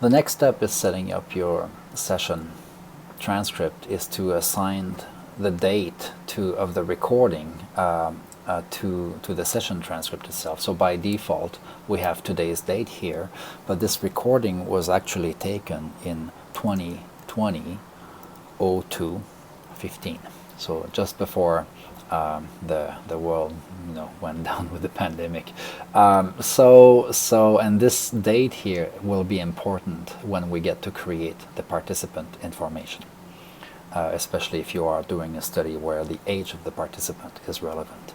The next step is setting up your session transcript, is to assign the date of the recording to the session transcript itself. So by default we have today's date here, but this recording was actually taken in 2020 02/15, so just before the world went down with the pandemic. And this date here will be important when we get to create the participant information, especially if you are doing a study where the age of the participant is relevant.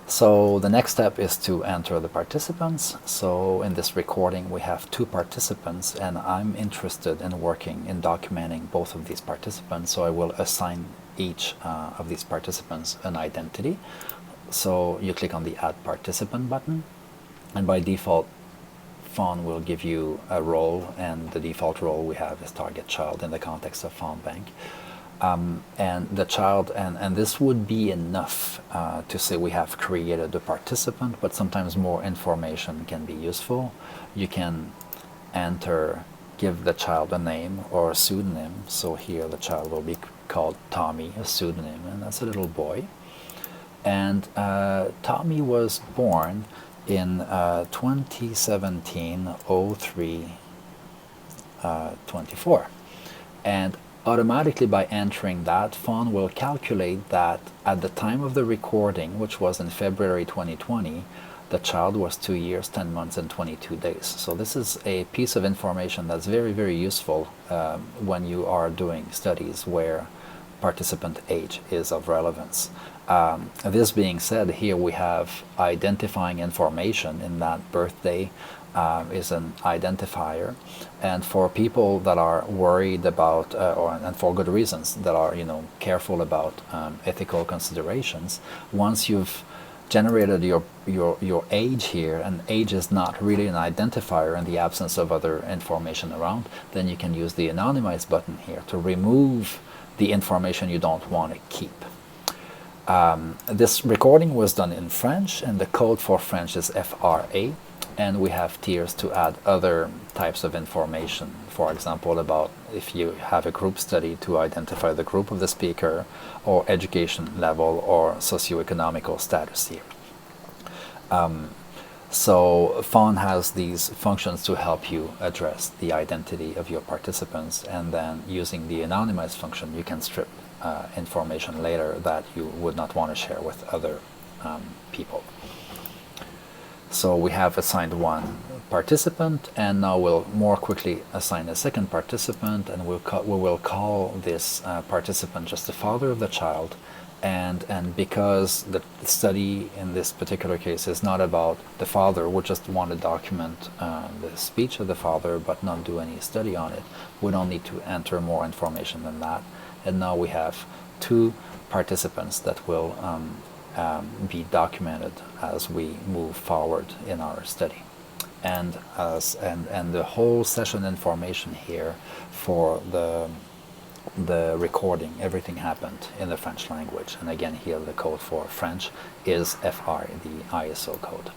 So the next step is to enter the participants. So in this recording we have 2 participants, and I'm interested in working in documenting both of these participants, so I will assign each of these participants an identity. So you click on the Add Participant button, and by default Fawn will give you a role, and the default role we have is Target Child in the context of Fawn Bank. And the child, and this would be enough to say we have created a participant, but sometimes more information can be useful. You can give the child a name or a pseudonym. So here the child will be called Tommy, a pseudonym, and that's a little boy. And Tommy was born in 2017 03 24, and automatically by entering that, Fawn will calculate that at the time of the recording, which was in February 2020, the child was 2 years, 10 months, and 22 days. So this is a piece of information that's very, very useful when you are doing studies where participant age is of relevance. This being said, here we have identifying information in that birthday is an identifier, and for people that are worried about, and for good reasons, that are careful about ethical considerations, once you've generated your age here, and age is not really an identifier in the absence of other information around, then you can use the anonymize button here to remove the information you don't want to keep. This recording was done in French, and the code for French is FRA, and we have tiers to add other types of information, for example about if you have a group study, to identify the group of the speaker, or education level, or socioeconomical status here. So Fawn has these functions to help you address the identity of your participants, and then using the anonymize function you can strip information later that you would not want to share with other people. So we have assigned 1 participant, and now we'll more quickly assign a second participant, and we will call this participant just the father of the child. And because the study in this particular case is not about the father, we just want to document the speech of the father but not do any study on it, we don't need to enter more information than that. And now we have 2 participants that will be documented as we move forward in our study. And the whole session information here for the recording, everything happened in the French language. And again, here the code for French is FR, the ISO code.